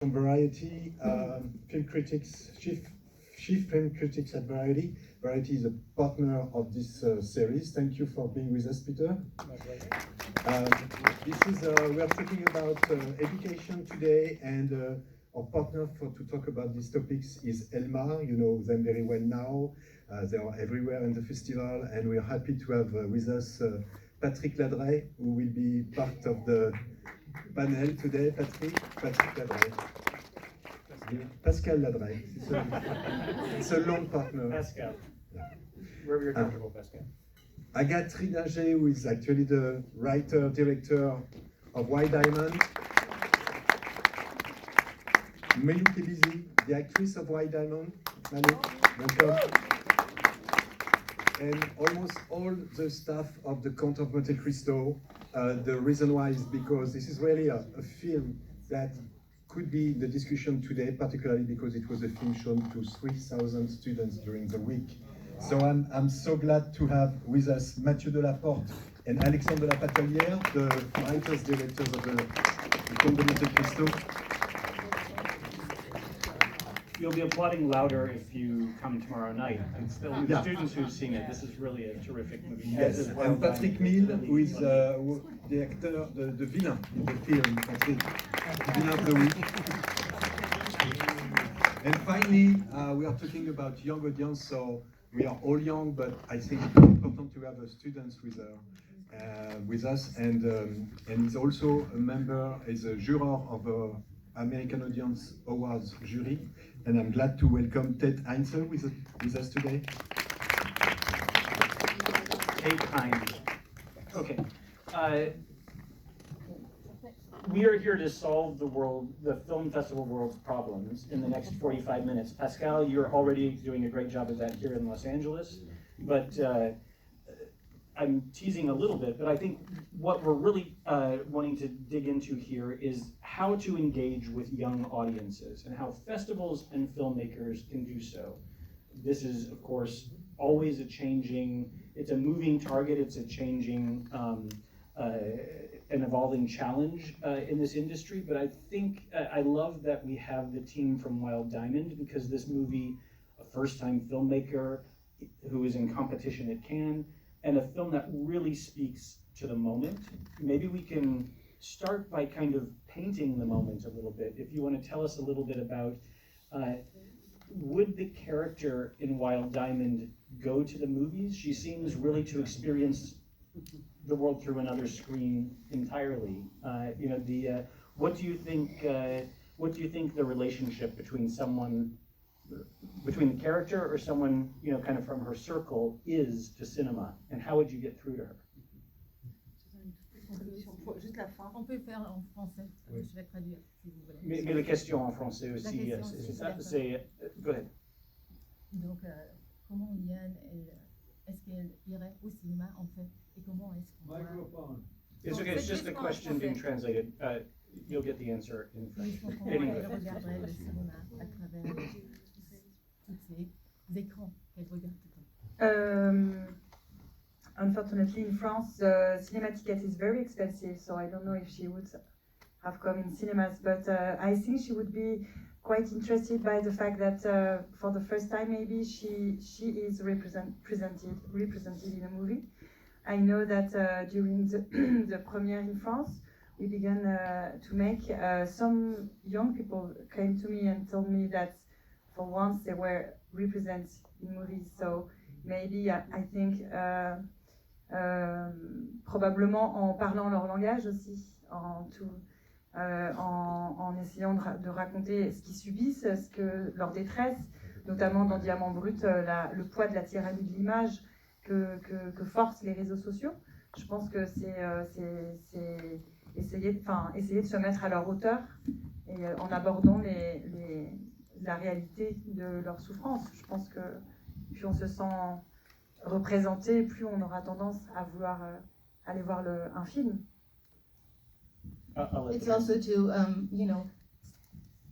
From Variety, film critics, chief film critics at Variety. Variety is a partner of this series. Thank you for being with us, Peter. We are talking about education today, and our partner to talk about these topics is ELMA. You know them very well now. They are everywhere in the festival, and we are happy to have with us Patrick Ladrey, who will be part of the panel today. Patrick Ladrey. Pascal Ladrey. It's a long partner. Pascal. Yeah. Wherever you're comfortable, Pascal. Agathe, who is actually the writer, director of White Diamond. Malou Khebizi, the actress of White Diamond. Malou, welcome. And almost all the staff of the Count of Monte Cristo. The reason why is because this is really a film that could be the discussion today, particularly because it was a film shown to 3,000 students during the week. So I'm so glad to have with us Matthieu Delaporte and Alexandre de la Patelière, the writers, directors of the Count of Monte Cristo. You'll be applauding louder if you come tomorrow night. And still, the students who've seen it, this is really a terrific movie. Yes, and Patrick Mille, who is the actor, the villain in the film, Patrick, the villain of the week. And finally, we are talking about young audience, so we are all young, but I think it's important to have students with us, and he's also a member, is a juror of the American Audience Awards jury, and I'm glad to welcome Tate Heinse with us today. Tate Heinse. Okay. We are here to solve the film festival world's problems in the next 45 minutes. Pascal, you're already doing a great job of that here in Los Angeles, but I'm teasing a little bit, but I think what we're really wanting to dig into here is how to engage with young audiences and how festivals and filmmakers can do so. This is, of course, always it's a moving target, it's a changing, an evolving challenge in this industry, but I think I love that we have the team from Wild Diamond, because this movie, a first-time filmmaker who is in competition at Cannes, and a film that really speaks to the moment. Maybe we can start by kind of painting the moment a little bit. If you want to tell us a little bit about, would the character in Wild Diamond go to the movies? She seems really to experience the world through another screen entirely. What do you think the relationship between the character or someone, kind of from her circle is to cinema, and how would you get through to her? On peut faire en français, je vais traduire si vous voulez. Mais la question en français aussi, c'est ça, go ahead. Donc, comment Liane, est-ce qu'elle irait au cinéma en fait, et comment est-ce qu'on va... It's okay, it's just a question being translated. You'll get the answer in French. Elle regarderait le cinéma à travers tous ces écrans qu'elle regarde tout le temps. Unfortunately, in France, the cinema ticket is very expensive, so I don't know if she would have come in cinemas, but I think she would be quite interested by the fact that for the first time, maybe she is represented in a movie. I know that during the premiere in France, we began to make, some young people came to me and told me that for once they were represented in movies, so maybe I think probablement en parlant leur langage aussi, en essayant de raconter ce qu'ils subissent, leur détresse, notamment dans Diamant Brut, le poids de la tyrannie de l'image que forcent les réseaux sociaux. Je pense que c'est essayer de se mettre à leur hauteur et en abordant la réalité de leur souffrance. Je pense que plus on se sent représenté, plus on aura tendance à vouloir aller voir un film. It's also to,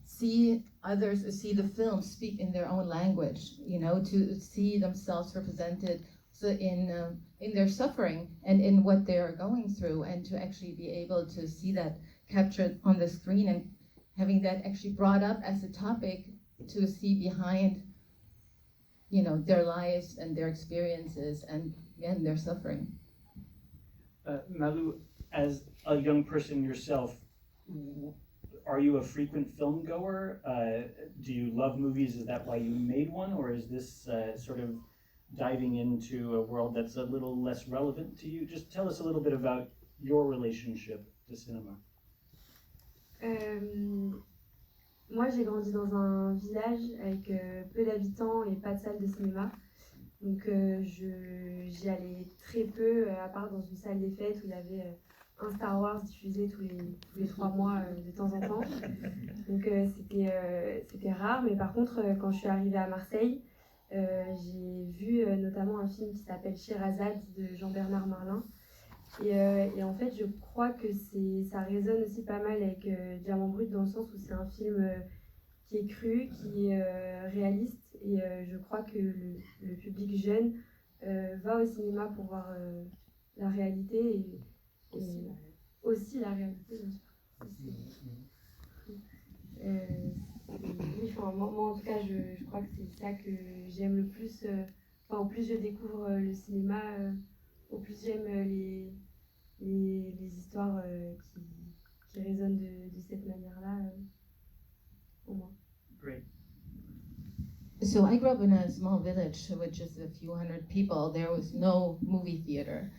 see others, see the film speak in their own language, to see themselves represented in their suffering and in what they are going through, and to actually be able to see that captured on the screen having that actually brought up as a topic to see behind, you know, their lives and their experiences and their suffering. Malou, as a young person yourself, are you a frequent film goer? Do you love movies? Is that why you made one? Or is this sort of diving into a world that's a little less relevant to you? Just tell us a little bit about your relationship to cinema. Moi, j'ai grandi dans un village avec peu d'habitants et pas de salle de cinéma. Donc, j'y allais très peu, à part dans une salle des fêtes où il y avait un Star Wars diffusé tous les 3 mois de temps en temps. Donc, c'était rare. Mais par contre, quand je suis arrivée à Marseille, j'ai vu notamment un film qui s'appelle Sherazade de Jean-Bernard Marlin. Et en fait, je crois que ça résonne aussi pas mal avec Diamant Brut dans le sens où c'est un film qui est cru, qui est réaliste. Et je crois que le public jeune va au cinéma pour voir la réalité et aussi la réalité, bien sûr. Oui, moi, en tout cas, je crois que c'est ça que j'aime le plus. Au plus je découvre le cinéma, au plus j'aime les histoires qui résonnent de cette manière-là, pour moi. Great. So I grew up in a small village with just a few hundred people. There was no movie theater.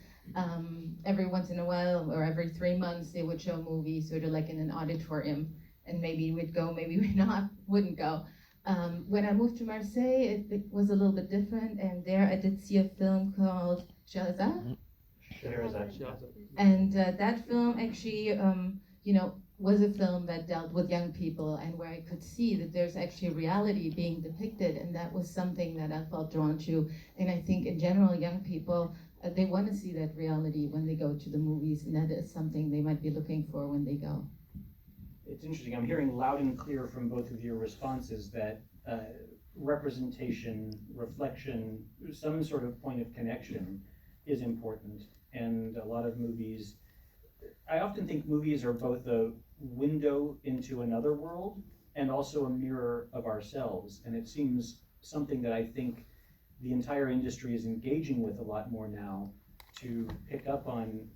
Every once in a while, or every 3 months, they would show movies sort of like in an auditorium. And maybe we'd go, maybe we wouldn't go. When I moved to Marseille, it was a little bit different. And there I did see a film called Sherazade. And that film actually, you know, was a film that dealt with young people and where I could see that there's actually reality being depicted, and that was something that I felt drawn to. And I think in general, young people, they want to see that reality when they go to the movies, and that is something they might be looking for when they go. It's interesting, I'm hearing loud and clear from both of your responses that representation, reflection, some sort of point of connection is important. And a lot of movies, I often think movies are both a window into another world and also a mirror of ourselves. And it seems something that I think the entire industry is engaging with a lot more now, to pick up on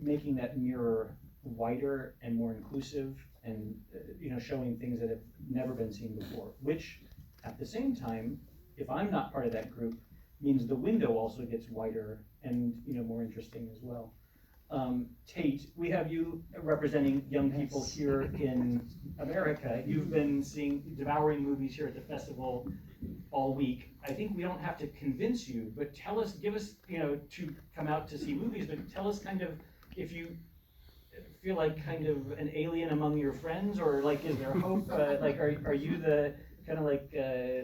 making that mirror wider and more inclusive, and you know, showing things that have never been seen before, which at the same time, if I'm not part of that group, means the window also gets wider and, you know, more interesting as well. Tate, we have you representing young people here in America. You've been devouring movies here at the festival all week. I think we don't have to convince you, but give us, you know, to come out to see movies, but tell us kind of if you feel like kind of an alien among your friends, or like, is there hope? Like, are you the kind of like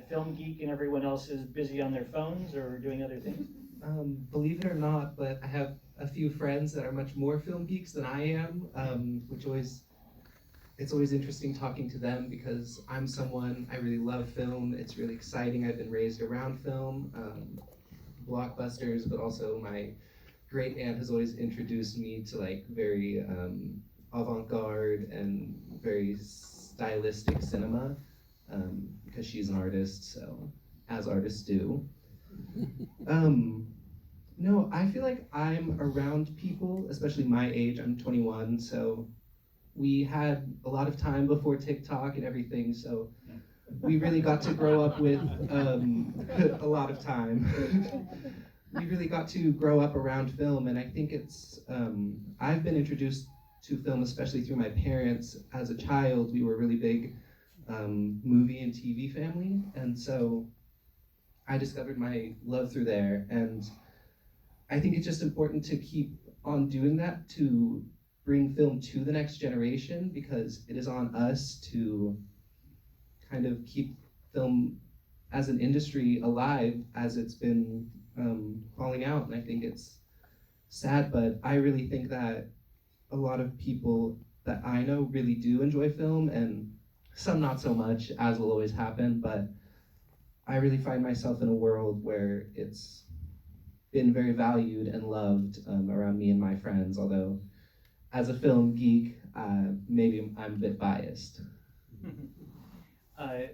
film geek and everyone else is busy on their phones or doing other things? Believe it or not, but I have a few friends that are much more film geeks than I am, it's always interesting talking to them because I'm someone, I really love film. It's really exciting. I've been raised around film, blockbusters, but also my great aunt has always introduced me to like very avant-garde and very stylistic cinema, because she's an artist, so as artists do. No, I feel like I'm around people, especially my age. I'm 21, so we had a lot of time before TikTok and everything, so we really got to grow up with a lot of time. We really got to grow up around film, and I think it's, I've been introduced to film, especially through my parents. As a child, we were a really big movie and TV family, and so I discovered my love through there, and I think it's just important to keep on doing that, to bring film to the next generation, because it is on us to kind of keep film as an industry alive as it's been falling out. And I think it's sad, but I really think that a lot of people that I know really do enjoy film, and some not so much, as will always happen, but I really find myself in a world where it's been very valued and loved around me and my friends, although as a film geek, maybe I'm a bit biased. Uh,